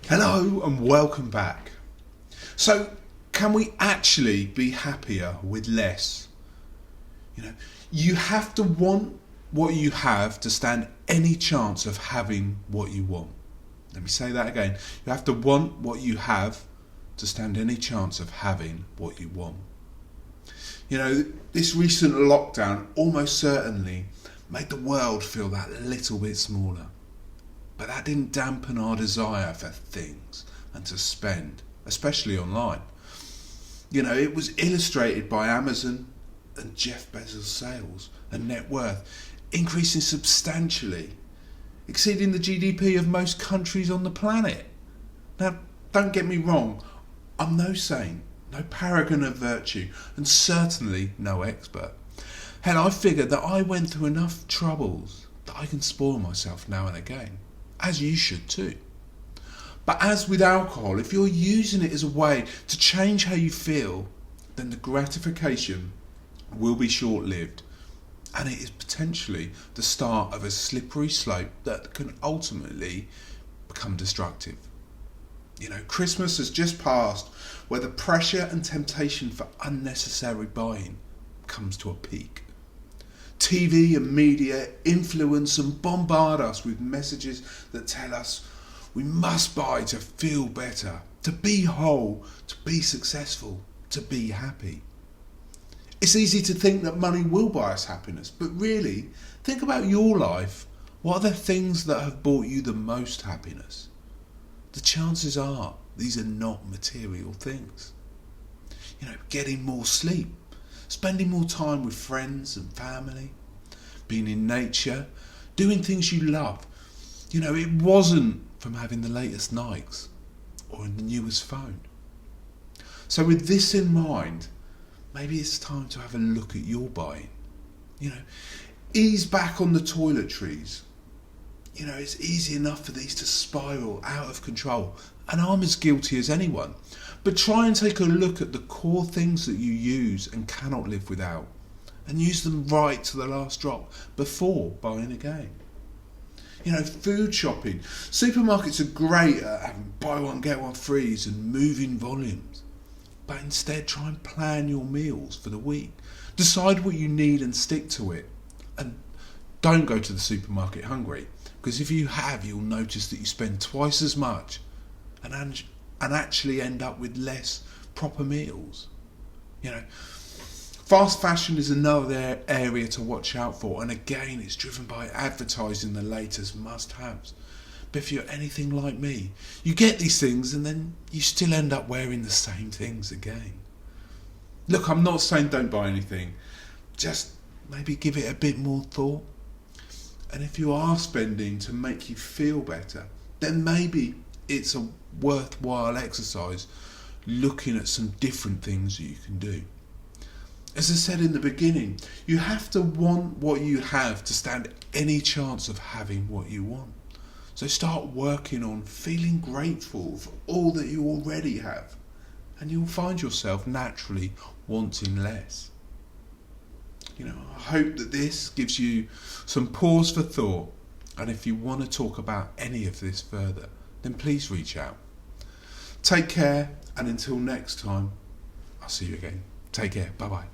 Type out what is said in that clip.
Hello and welcome back. So, can we actually be happier with less? You have to want what you have to stand any chance of having what you want. Let me say that again. You have to want what you have to stand any chance of having what you want. This recent lockdown almost certainly made the world feel that little bit smaller. But that didn't dampen our desire for things and to spend, especially online. It was illustrated by Amazon and Jeff Bezos' sales and net worth increasing substantially, exceeding the GDP of most countries on the planet. Now, don't get me wrong, I'm no saint, no paragon of virtue, and certainly no expert. Hell, I figured that I went through enough troubles that I can spoil myself now and again. As you should too. But as with alcohol, if you're using it as a way to change how you feel, then the gratification will be short-lived, and it is potentially the start of a slippery slope that can ultimately become destructive. Christmas has just passed, where the pressure and temptation for unnecessary buying comes to a peak. TV and media influence and bombard us with messages that tell us we must buy to feel better, to be whole, to be successful, to be happy. It's easy to think that money will buy us happiness, but really, think about your life. What are the things that have brought you the most happiness? The chances are these are not material things. Getting more sleep, spending more time with friends and family, being in nature, doing things you love. It wasn't from having the latest Nikes or the newest phone. So with this in mind, maybe it's time to have a look at your buying. Ease back on the toiletries. It's easy enough for these to spiral out of control, and I'm as guilty as anyone. But try and take a look at the core things that you use and cannot live without, and use them right to the last drop before buying again. Food shopping. Supermarkets are great at having buy one get one frees and moving volumes. But instead try and plan your meals for the week. Decide what you need and stick to it. And don't go to the supermarket hungry, because if you have, you'll notice that you spend twice as much and actually end up with less proper meals. Fast fashion is another area to watch out for, and again it's driven by advertising the latest must-haves. But if you're anything like me, you get these things and then you still end up wearing the same things again. Look, I'm not saying don't buy anything, just maybe give it a bit more thought. And if you are spending to make you feel better, then maybe it's a worthwhile exercise looking at some different things that you can do. As I said in the beginning, you have to want what you have to stand any chance of having what you want. So start working on feeling grateful for all that you already have, and you'll find yourself naturally wanting less. I hope that this gives you some pause for thought, and if you want to talk about any of this further, then please reach out. Take care, and until next time, I'll see you again. Take care. Bye-bye.